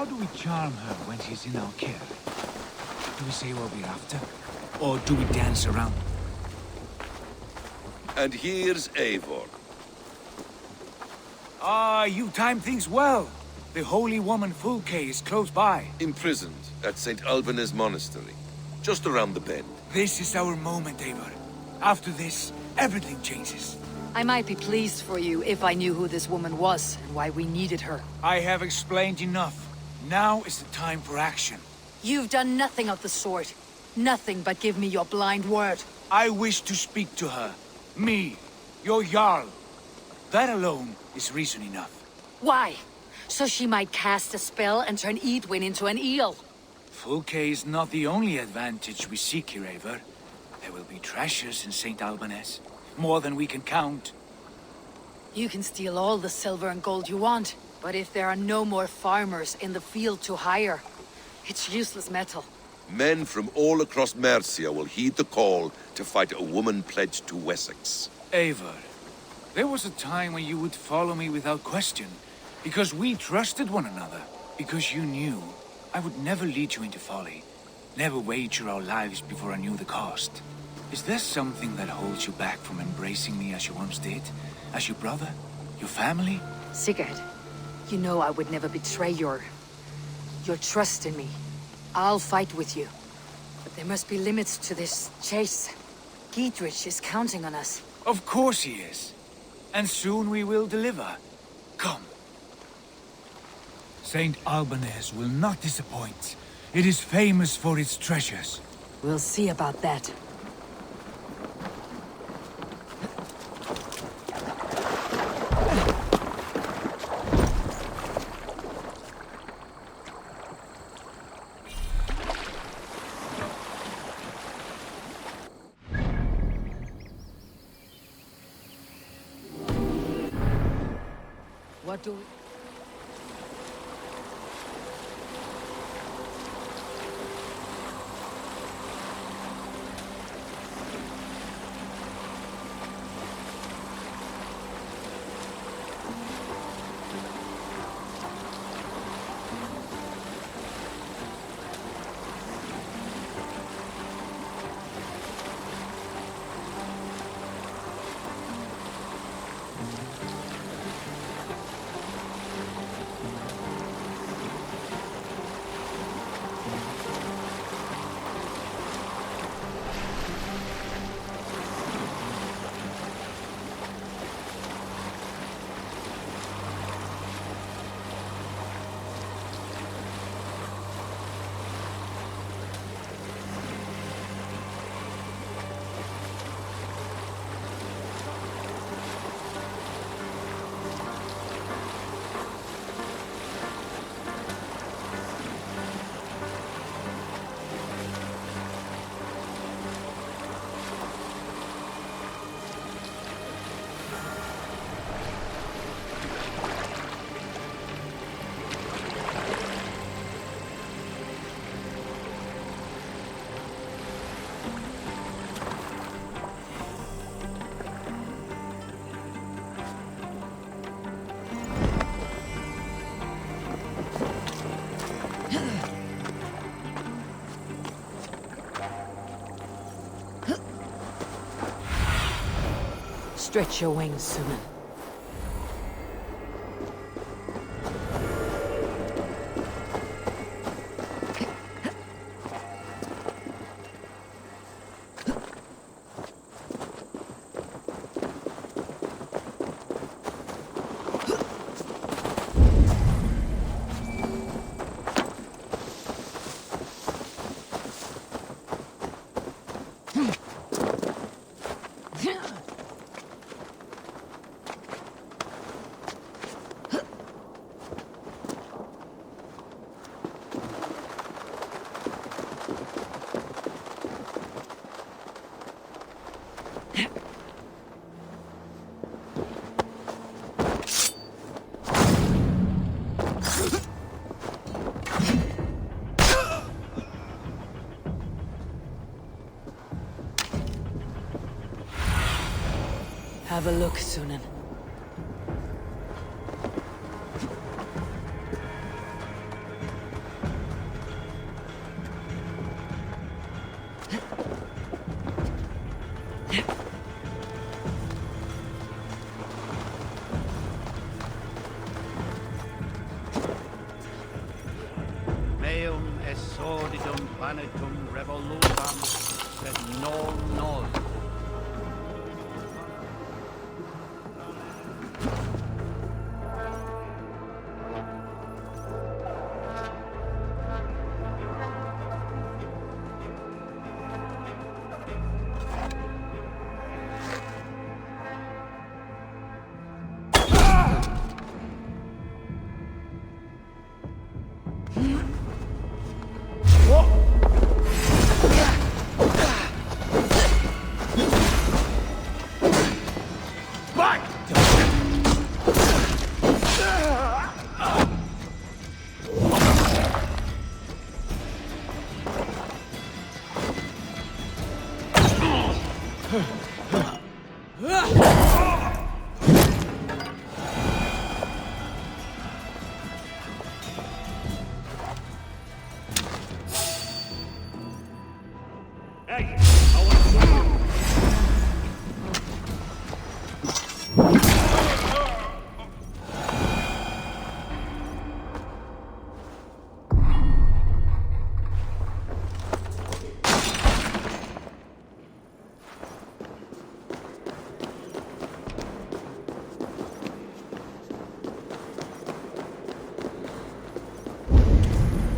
How do we charm her when she's in our care? Do we say what we're after? Or do we dance around? And here's Eivor. Ah, you time things well. The holy woman Fulke is close by. Imprisoned at St. Albanes Monastery. Just around the bend. This is our moment, Eivor. After this, everything changes. I might be pleased for you if I knew who this woman was and why we needed her. I have explained enough. Now is the time for action. You've done nothing of the sort. Nothing but give me your blind word. I wish to speak to her. Me, your Jarl. That alone is reason enough. Why? So she might cast a spell and turn Edwin into an eel. Fulke is not the only advantage we seek here, Eivor. There will be treasures in St. Albanes. More than we can count. You can steal all the silver and gold you want, but if there are no more farmers in the field to hire, it's useless metal. Men from all across Mercia will heed the call to fight a woman pledged to Wessex. Eivor, there was a time when you would follow me without question, because we trusted one another, because you knew I would never lead you into folly, never wager our lives before I knew the cost. Is there something that holds you back from embracing me as you once did? As your brother? Your family? Sigurd, you know I would never betray your trust in me. I'll fight with you. But there must be limits to this chase. Giedrich is counting on us. Of course he is. And soon we will deliver. Come. St. Albanes will not disappoint. It is famous for its treasures. We'll see about that. What do we... Stretch your wings, Cyne. Have a look, Cyne. es sordidum planetum revolutam, sed non nos.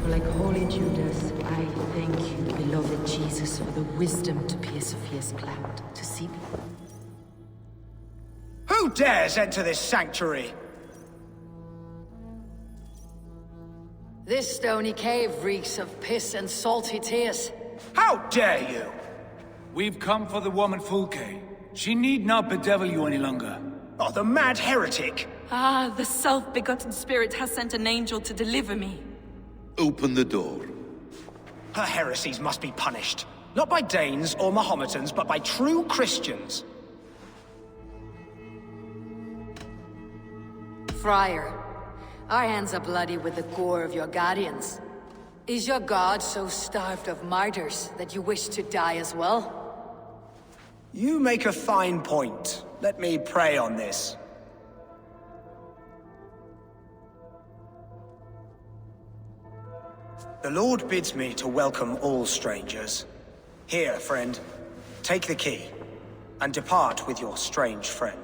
Like holy Judas, I thank you, beloved Jesus, for the wisdom to pierce a fierce cloud, to see me. Who dares enter this sanctuary? This stony cave reeks of piss and salty tears. How dare you? We've come for the woman Fulke. She need not bedevil you any longer. Oh, the mad heretic! Ah, the self-begotten spirit has sent an angel to deliver me. Open the door. Her heresies must be punished. Not by Danes or Mahometans, but by true Christians. Friar, our hands are bloody with the gore of your guardians. Is your god so starved of martyrs that you wish to die as well? You make a fine point. Let me pray on this. The Lord bids me to welcome all strangers. Here, friend, take the key, and depart with your strange friend.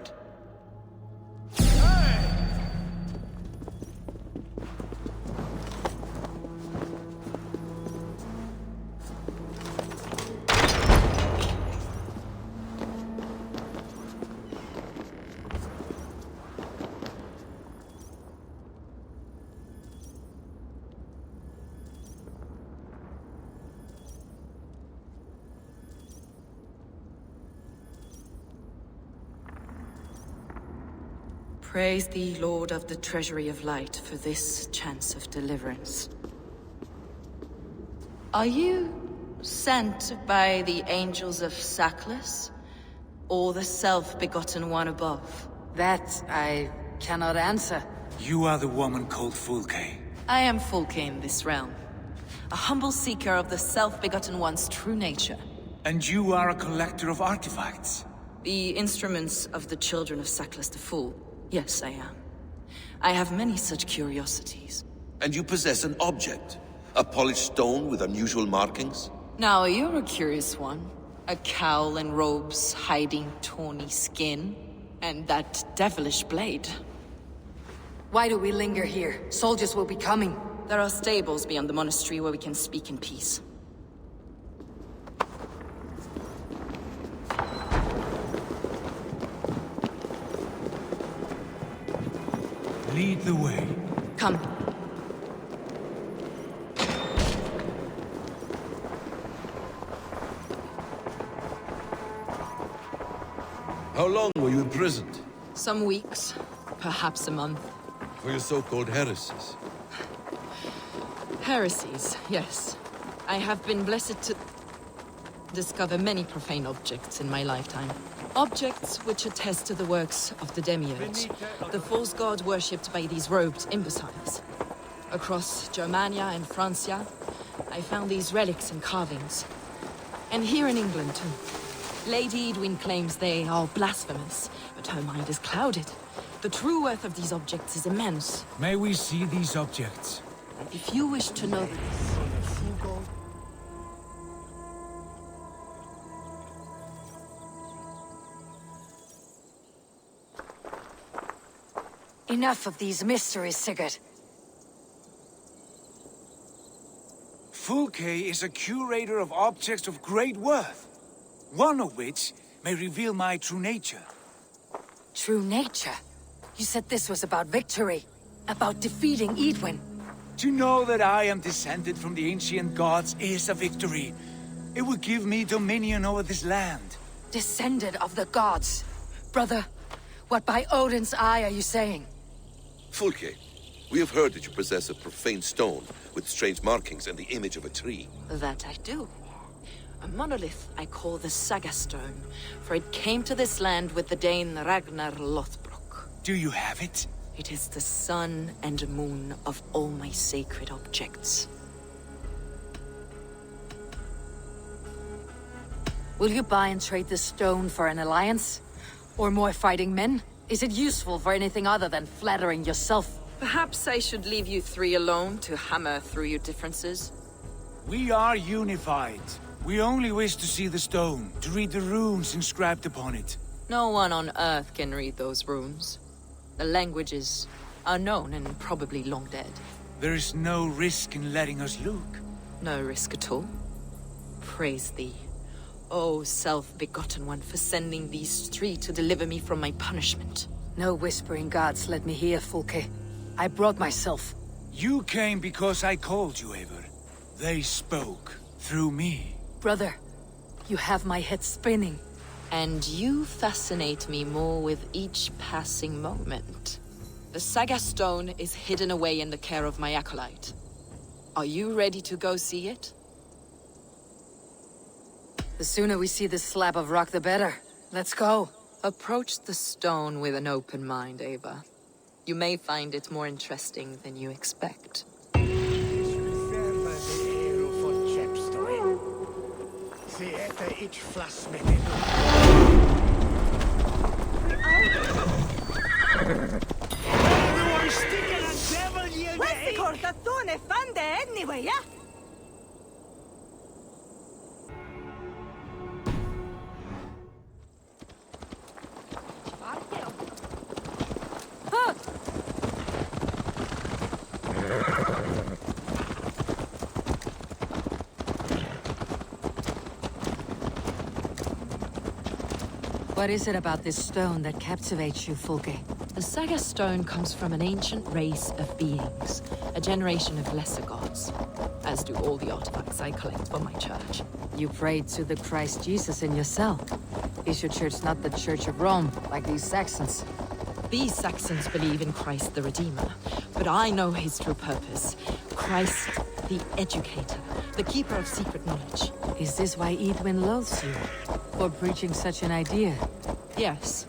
Praise thee, Lord of the Treasury of Light, for this chance of deliverance. Are you sent by the angels of Sackless, or the self-begotten one above? That I cannot answer. You are the woman called Fulke. I am Fulke in this realm, a humble seeker of the self-begotten one's true nature. And you are a collector of artifacts. The instruments of the children of Sackless the Fool. Yes, I am. I have many such curiosities. And you possess an object? A polished stone with unusual markings? Now, you're a curious one. A cowl and robes hiding tawny skin. And that devilish blade. Why do we linger here? Soldiers will be coming. There are stables beyond the monastery where we can speak in peace. Lead the way. Come. How long were you imprisoned? Some weeks, perhaps a month. For your so-called heresies? Heresies, yes. I have been blessed to discover many profane objects in my lifetime. Objects which attest to the works of the demiurge, the false god worshipped by these robed imbeciles. Across Germania and Francia, I found these relics and carvings. And here in England, too. Lady Edwin claims they are blasphemous, but her mind is clouded. The true worth of these objects is immense. May we see these objects? If you wish to know... Enough of these mysteries, Sigurd. Fulke is a curator of objects of great worth, one of which may reveal my true nature. True nature? You said this was about victory, about defeating Edwin. To know that I am descended from the ancient gods is a victory. It will give me dominion over this land. Descended of the gods. Brother, what by Odin's eye are you saying? Fulke, we have heard that you possess a profane stone with strange markings and the image of a tree. That I do. A monolith I call the Saga Stone, for it came to this land with the Dane Ragnar Lothbrok. Do you have it? It is the sun and moon of all my sacred objects. Will you buy and trade this stone for an alliance? Or more fighting men? Is it useful for anything other than flattering yourself? Perhaps I should leave you three alone to hammer through your differences. We are unified. We only wish to see the stone, to read the runes inscribed upon it. No one on Earth can read those runes. The languages are known and probably long dead. There is no risk in letting us look. No risk at all. Praise thee, O self-begotten one, for sending these three to deliver me from my punishment. No whispering gods let me hear, Fulke. I brought myself. You came because I called you, Eivor. They spoke through me. Brother, you have my head spinning. And you fascinate me more with each passing moment. The Saga Stone is hidden away in the care of my acolyte. Are you ready to go see it? The sooner we see this slab of rock, the better. Let's go. Approach the stone with an open mind, Ava. You may find it more interesting than you expect. Questi cortazzone fan anyway, yeah? What is it about this stone that captivates you, Fulke? The Saga Stone comes from an ancient race of beings, a generation of lesser gods, as do all the artifacts I collect for my church. You prayed to the Christ Jesus in your cell. Is your church not the Church of Rome, like these Saxons? These Saxons believe in Christ the Redeemer, but I know his true purpose. Christ the Educator, the keeper of secret knowledge. Is this why Edwin loathes you? For preaching such an idea? Yes.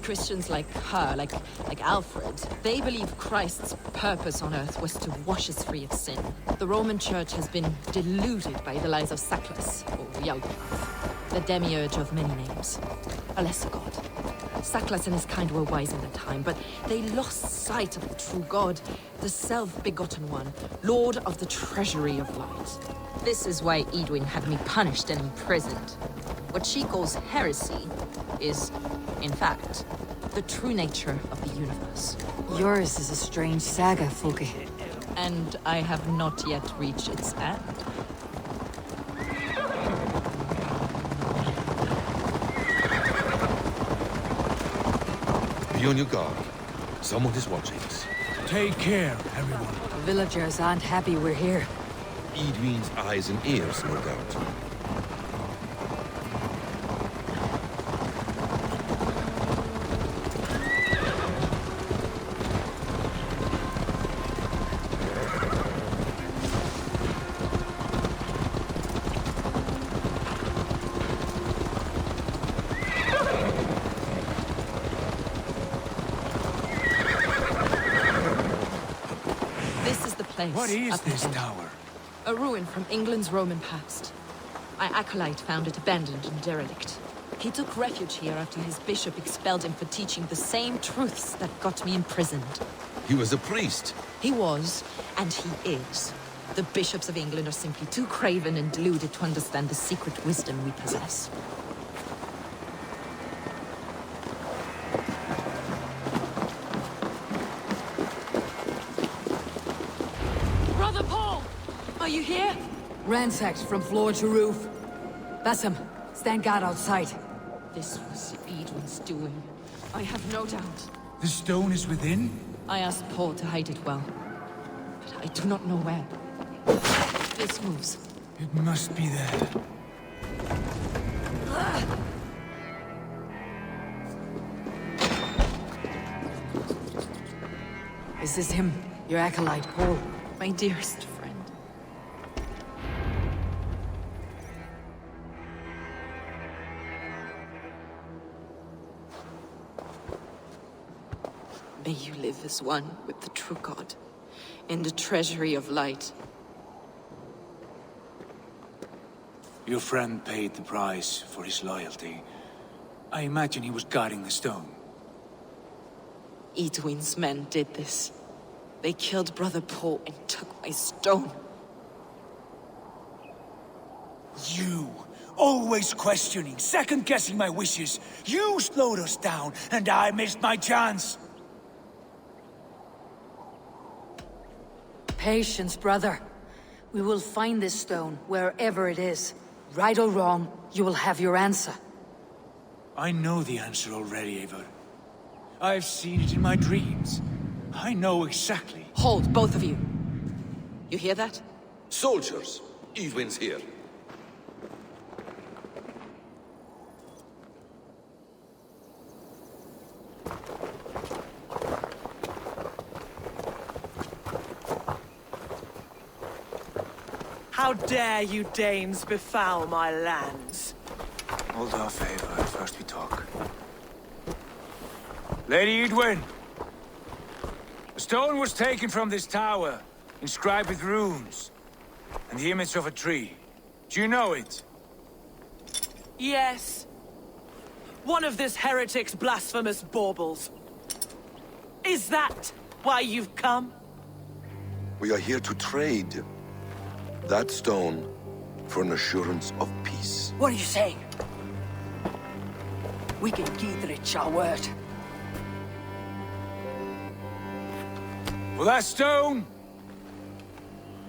Christians like her, like Alfred, they believe Christ's purpose on earth was to wash us free of sin. The Roman Church has been deluded by the lies of Saklas, or Albanes, the demiurge of many names, a lesser god. Saklas and his kind were wise in their time, but they lost sight of the true God, the self-begotten one, Lord of the treasury of light. This is why Edwin had me punished and imprisoned. What she calls heresy is, in fact, the true nature of the universe. Yours is a strange saga, Fulke. And I have not yet reached its end. Be on your guard. Someone is watching us. Take care, everyone. The villagers aren't happy we're here. Edwin's eyes and ears, no doubt. What is Up this ahead. tower? A ruin from England's Roman past. My acolyte found it abandoned and derelict. He took refuge here after his bishop expelled him for teaching the same truths that got me imprisoned. He was a priest. He was, and he is. The bishops of England are simply too craven and deluded to understand the secret wisdom we possess. Are you here? Ransacked from floor to roof. Bassam, stand guard outside. This was Edwin's doing. I have no doubt. The stone is within? I asked Paul to hide it well. But I do not know where. This moves. It must be there. Is this him? Your acolyte, Paul? My dearest friend. May you live as one with the true God, in the treasury of light. Your friend paid the price for his loyalty. I imagine he was guarding the stone. Edwin's men did this. They killed Brother Paul and took my stone. You! Always questioning, second-guessing my wishes. You slowed us down, and I missed my chance. Patience, brother. We will find this stone, wherever it is. Right or wrong, you will have your answer. I know the answer already, Eivor. I've seen it in my dreams. I know exactly. Hold, both of you. You hear that? Soldiers, Edwin's here. How dare you Danes befoul my lands? Hold off, Eivor. First we talk. Lady Edwin! A stone was taken from this tower, inscribed with runes, and the image of a tree. Do you know it? Yes. One of this heretic's blasphemous baubles. Is that why you've come? We are here to trade that stone for an assurance of peace. What are you saying? We give Giedrich our word. For that stone,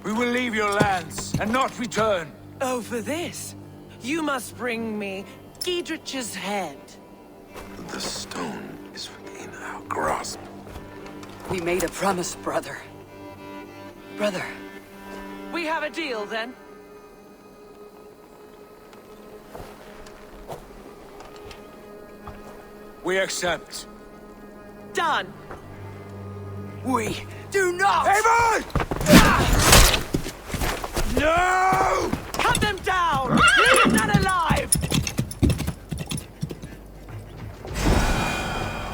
we will leave your lands and not return. Oh, for this? You must bring me Giedrich's head. The stone is within our grasp. We made a promise, brother. Brother. We have a deal, then? We accept. Done. We do not! Eivor! No! Cut them down! Leave none alive!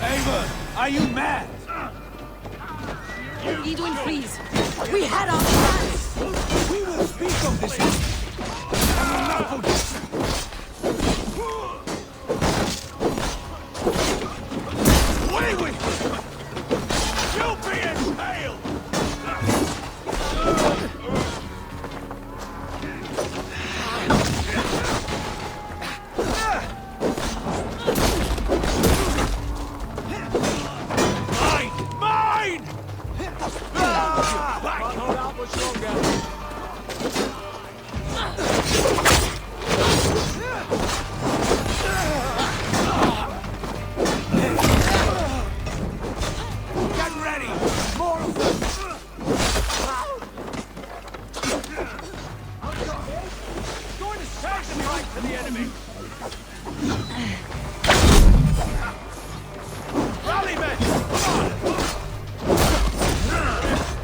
Eivor, are you mad? Edwin, please. We had our chance! We will speak of this and will not forget. Wait! You'll be impaled! Mine! Get ready! More of them! Going to strike the right to the enemy! Rally, men! Come on!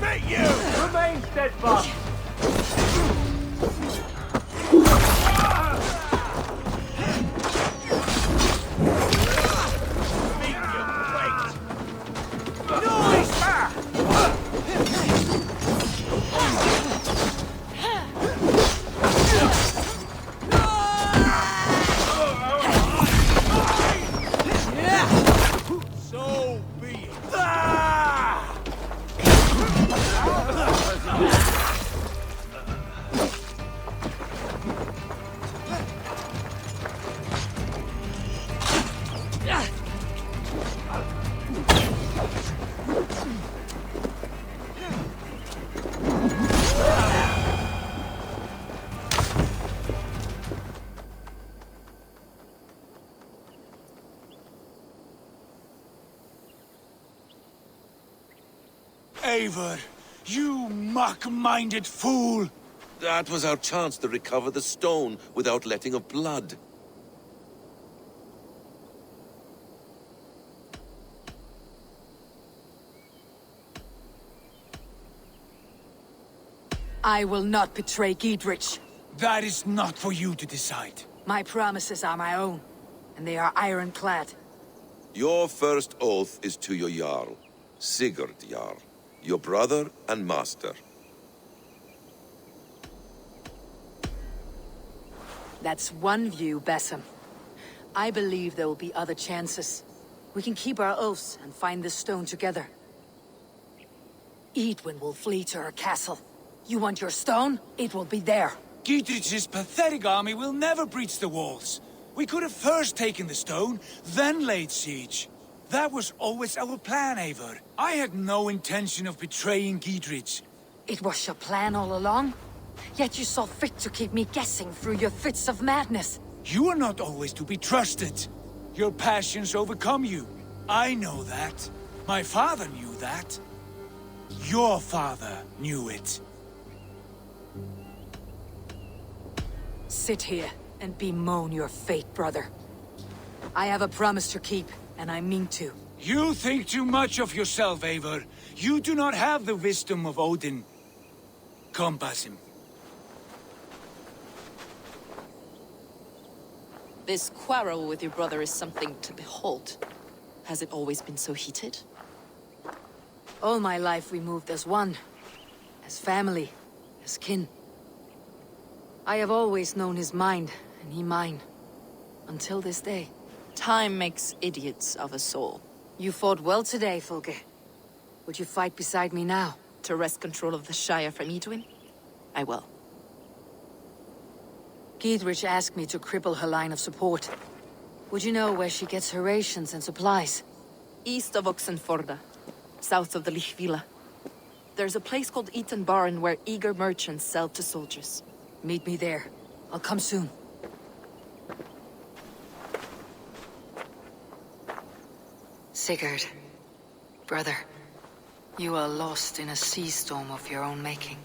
Meet you! Remain steadfast! Eivor, you muck-minded fool! That was our chance to recover the stone without letting of blood. I will not betray Giedrich. That is not for you to decide. My promises are my own, and they are ironclad. Your first oath is to your Jarl, Sigurd Jarl, your brother and master. That's one view, Basim. I believe there will be other chances. We can keep our oaths and find this stone together. Edwin will flee to her castle. You want your stone? It will be there. Giedrich's pathetic army will never breach the walls. We could have first taken the stone, then laid siege. That was always our plan, Eivor. I had no intention of betraying Giedrich. It was your plan all along? Yet you saw fit to keep me guessing through your fits of madness. You are not always to be trusted. Your passions overcome you. I know that. My father knew that. Your father knew it. Sit here and bemoan your fate, brother. I have a promise to keep, and I mean to. You think too much of yourself, Eivor. You do not have the wisdom of Odin. Come, Basim. This quarrel with your brother is something to behold. Has it always been so heated? All my life we moved as one. As family. As kin. I have always known his mind, and he mine. Until this day. Time makes idiots of us all. You fought well today, Fulke. Would you fight beside me now? To wrest control of the Shire from Edwin? I will. Giedrich asked me to cripple her line of support. Would you know where she gets her rations and supplies? East of Oxenforda, south of the Lichvila. There's a place called Eaton Barn where eager merchants sell to soldiers. Meet me there. I'll come soon. Sigurd, brother, you are lost in a sea storm of your own making.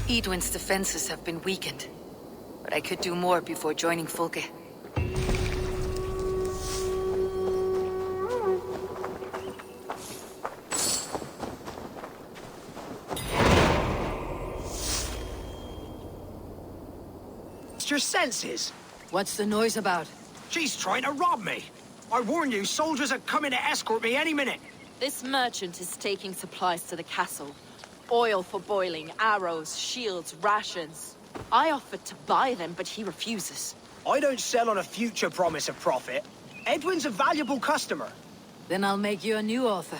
Edwin's defenses have been weakened, but I could do more before joining Fulke. Your senses? What's the noise about? She's trying to rob me. I warn you, soldiers are coming to escort me any minute. This merchant is taking supplies to the castle. Oil for boiling, arrows, shields, rations. I offered to buy them, but he refuses. I don't sell on a future promise of profit. Edwin's a valuable customer. Then I'll make you a new offer.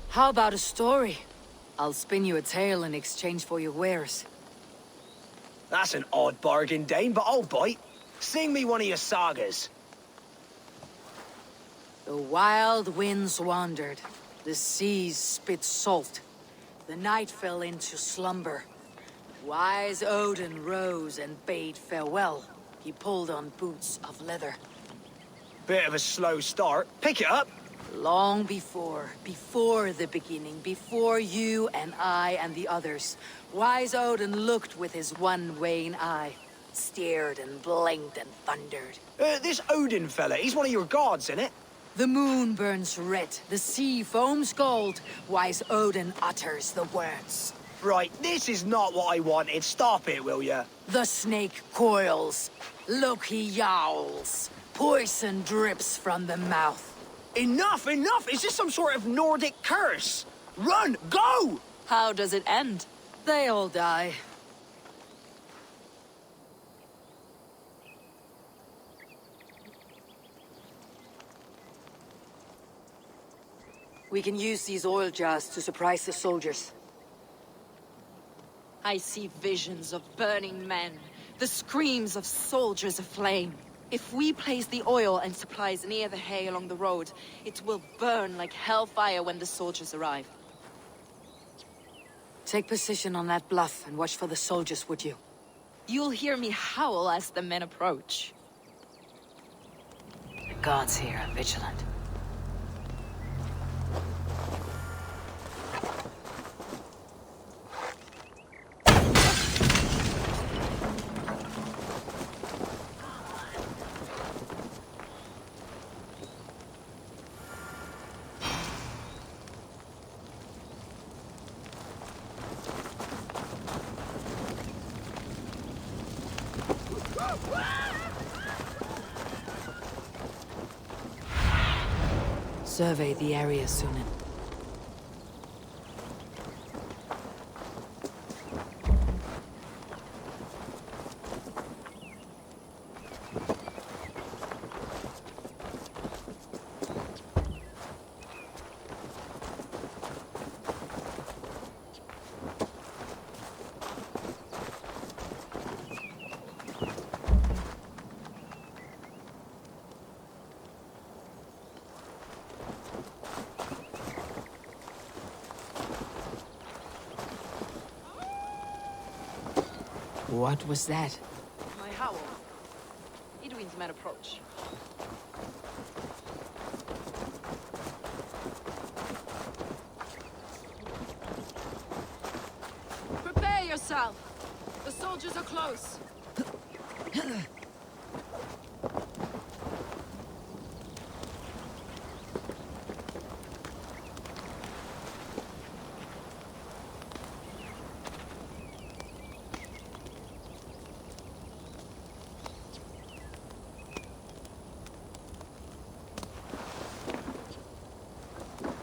How about a story? I'll spin you a tale in exchange for your wares. That's an odd bargain, Dane, but I'll bite. Sing me one of your sagas. The wild winds wandered. The seas spit salt. The night fell into slumber. Wise Odin rose and bade farewell. He pulled on boots of leather. Bit of a slow start. Pick it up. Long before the beginning, before you and I and the others, wise Odin looked with his one wan eye, stared and blinked and thundered. This Odin fella, he's one of your gods, innit? The moon burns red, the sea foams gold, wise Odin utters the words. Right, this is not what I wanted. Stop it, will ya? The snake coils, Loki yowls, poison drips from the mouth. Enough, enough! Is this some sort of Nordic curse? Run! Go! How does it end? They all die. We can use these oil jars to surprise the soldiers. I see visions of burning men, the screams of soldiers aflame. If we place the oil and supplies near the hay along the road, it will burn like hellfire when the soldiers arrive. Take position on that bluff and watch for the soldiers, would you? You'll hear me howl as the men approach. The gods here are vigilant. Survey the area, Cyne. What was that? My howl. Idwin's men approach. Prepare yourself! The soldiers are close!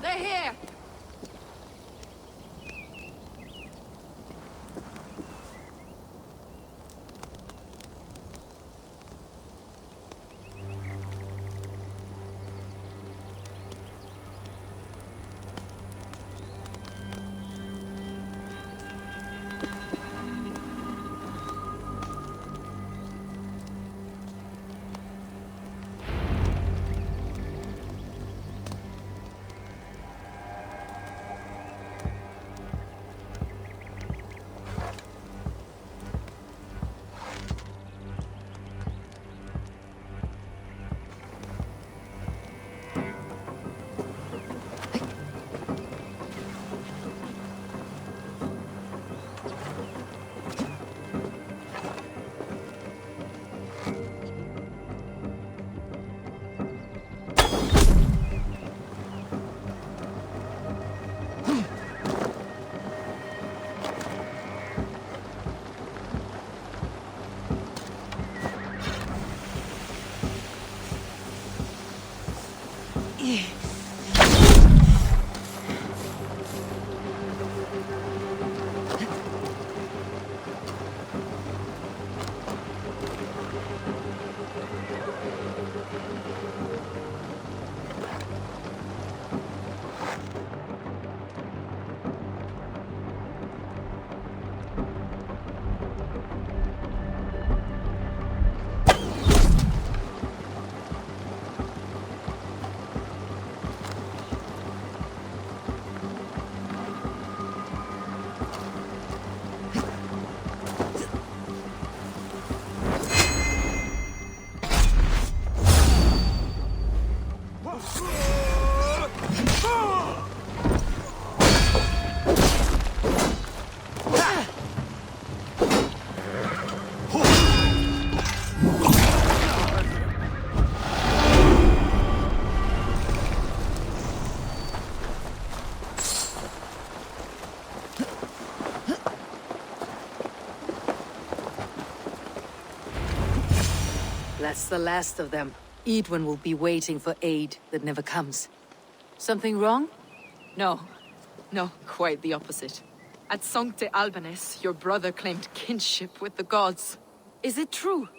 They're here! That's the last of them. Idwin will be waiting for aid that never comes. Something wrong? No. No, quite the opposite. At Sancte Albanes, your brother claimed kinship with the gods. Is it true?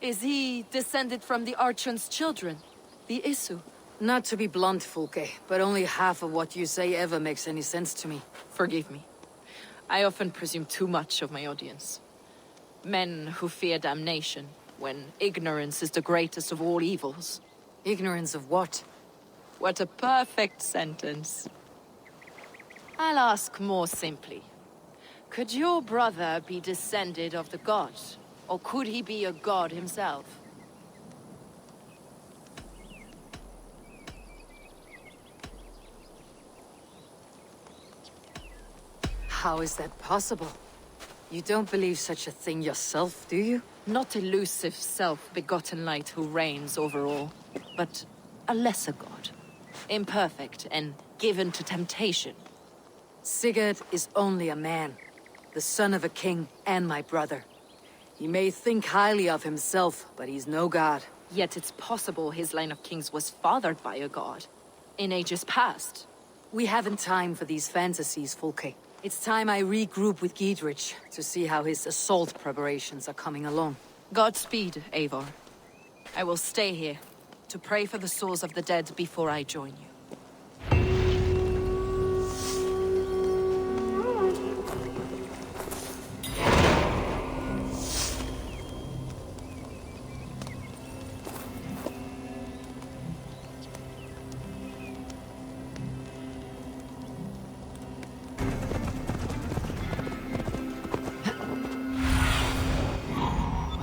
Is he descended from the Archon's children? The Isu? Not to be blunt, Fulke, but only half of what you say ever makes any sense to me. Forgive me. I often presume too much of my audience. Men who fear damnation, when ignorance is the greatest of all evils. Ignorance of what? What a perfect sentence. I'll ask more simply. Could your brother be descended of the gods? Or could he be a god himself? How is that possible? You don't believe such a thing yourself, do you? Not elusive self-begotten light who reigns over all, but a lesser god. Imperfect and given to temptation. Sigurd is only a man, the son of a king and my brother. He may think highly of himself, but he's no god. Yet it's possible his line of kings was fathered by a god. In ages past. We haven't time for these fantasies, Folke. It's time I regroup with Giedrich to see how his assault preparations are coming along. Godspeed, Eivor. I will stay here to pray for the souls of the dead before I join you.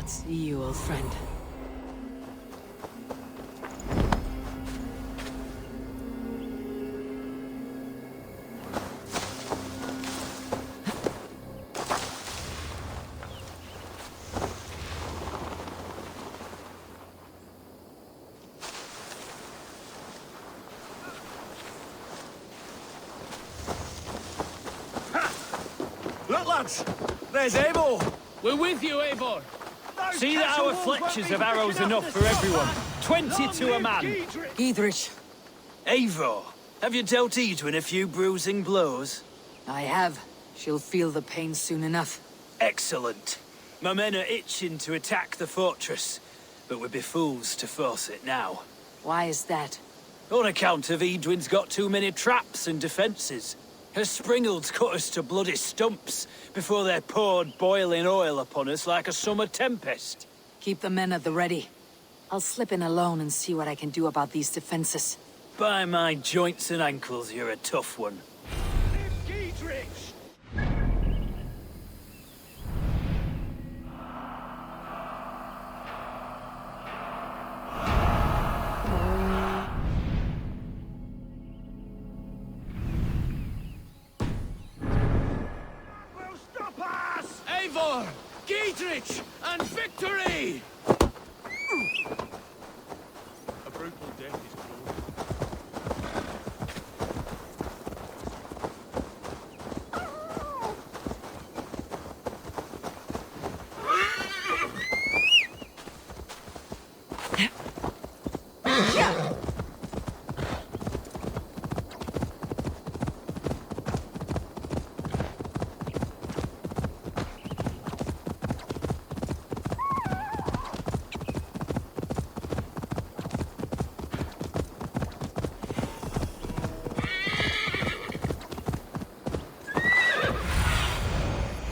See you, old friend. Look, lads! There's Eivor! We're with you, Eivor. See that our fletchers have arrows enough for everyone. 20 to a man. Giedrich. Eivor, have you dealt Edwin a few bruising blows? I have. She'll feel the pain soon enough. Excellent. My men are itching to attack the fortress, but we'd be fools to force it now. Why is that? On account of Edwin's got too many traps and defences. Her springalds cut us to bloody stumps before they poured boiling oil upon us like a summer tempest. Keep the men at the ready. I'll slip in alone and see what I can do about these defenses. By my joints and ankles, you're a tough one. Eivor! Giedrich! And victory! A brutal death is cruel.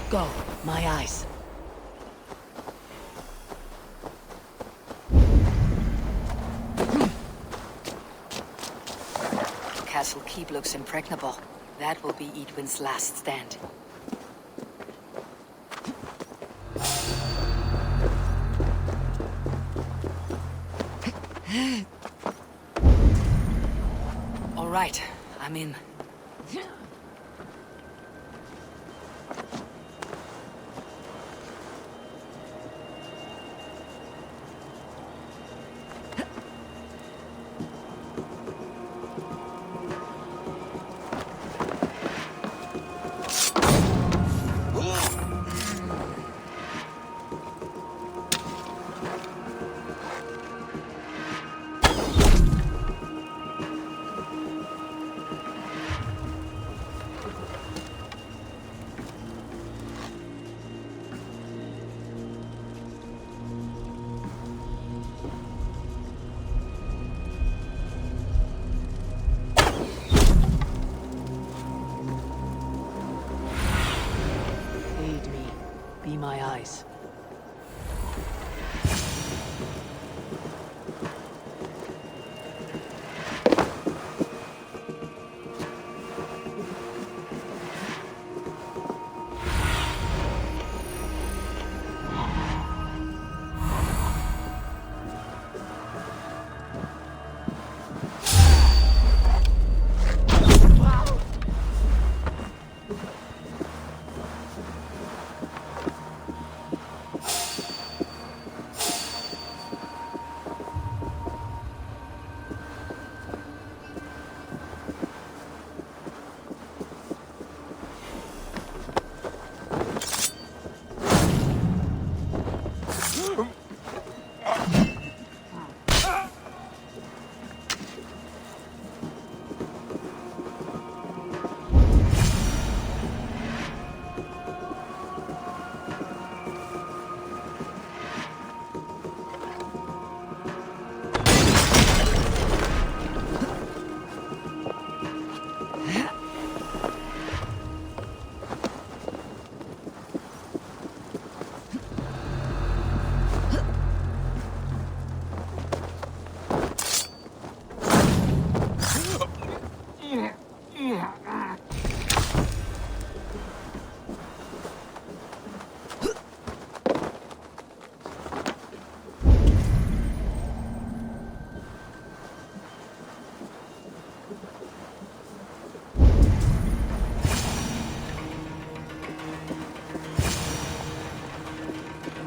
Go, my eyes. Castle Keep looks impregnable. That will be Edwin's last stand. All right, I'm in. Be my eyes.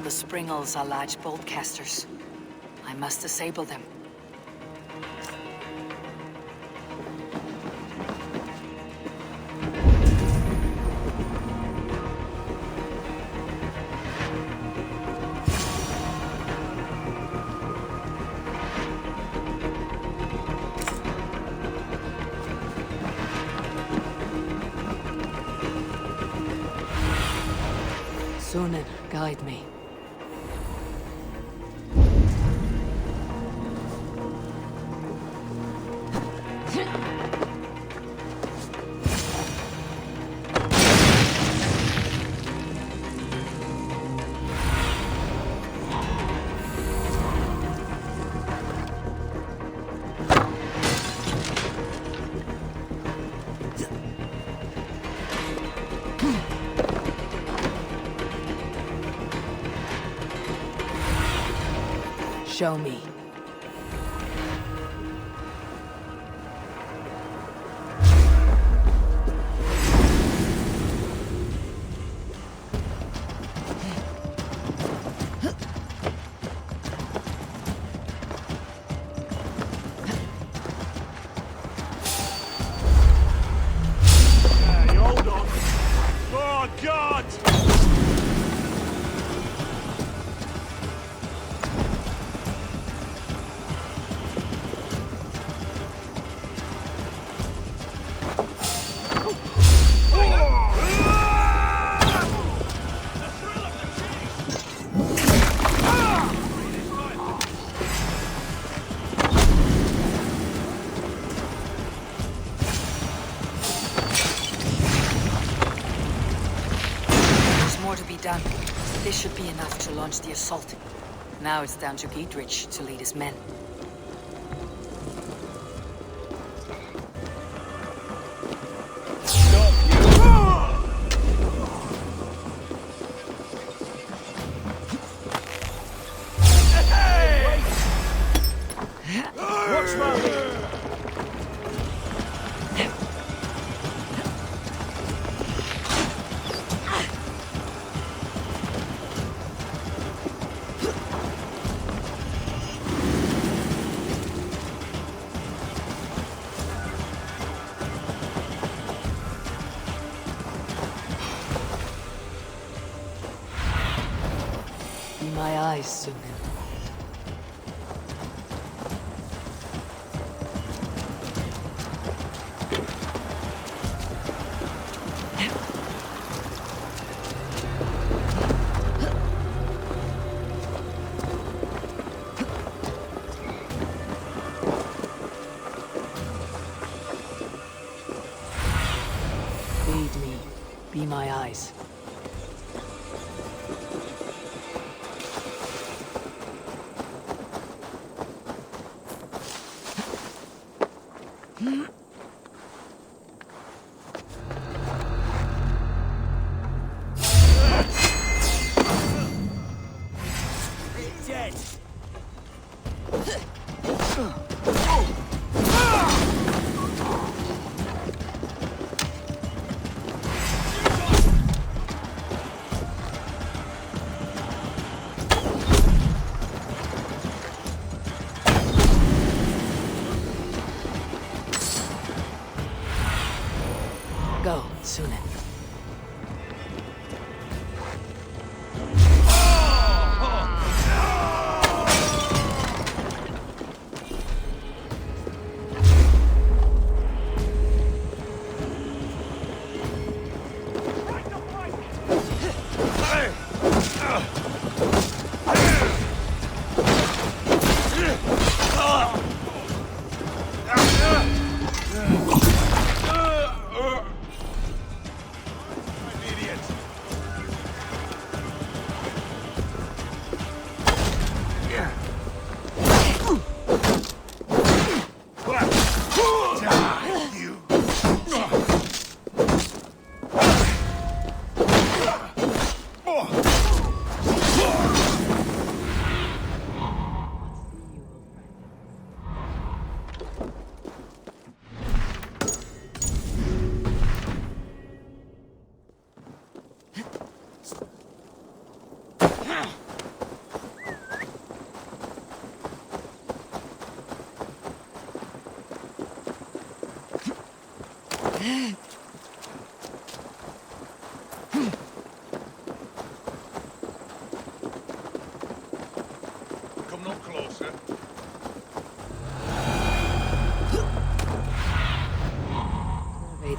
The springles are large bolt casters. I must disable them. Cyne, guide me. Show me. Hey, hold on. Oh, God! Done. This should be enough to launch the assault. Now it's down to Giedrich to lead his men. Watch my... My eyes, Cyne. Lead me. Be my eyes. Dead! Go, Cyne.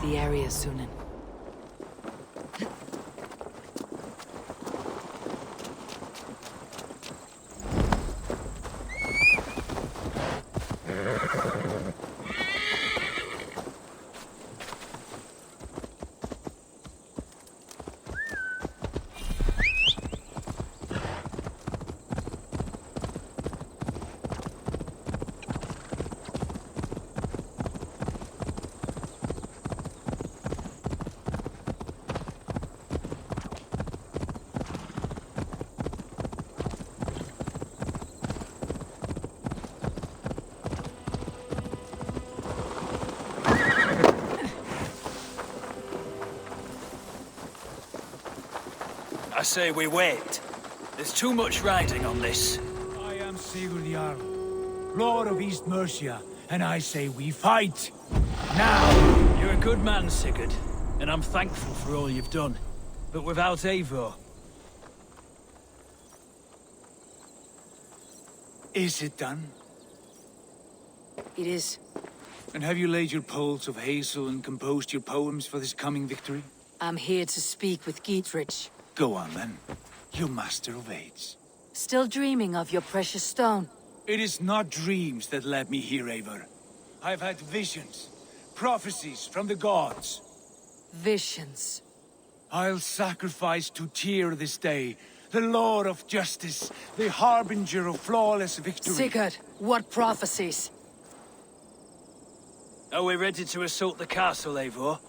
the area, Cyne. I say we wait. There's too much riding on this. I am Sigurd Jarl, Lord of East Mercia, and I say we fight! Now! You're a good man, Sigurd, and I'm thankful for all you've done. But without Eivor... Is it done? It is. And have you laid your poles of hazel and composed your poems for this coming victory? I'm here to speak with Gietrich. Go on, then. You master of aids. Still dreaming of your precious stone? It is not dreams that led me here, Eivor. I've had visions, prophecies from the gods. Visions. I'll sacrifice to Tyr this day, the Lord of Justice, the harbinger of flawless victory. Sigurd, what prophecies? Are we ready to assault the castle, Eivor?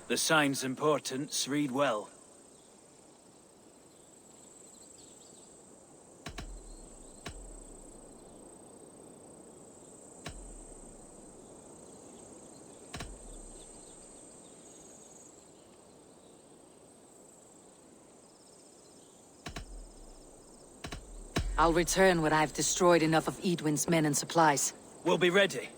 The signs and portents read well. I'll return when I've destroyed enough of Edwin's men and supplies. We'll be ready.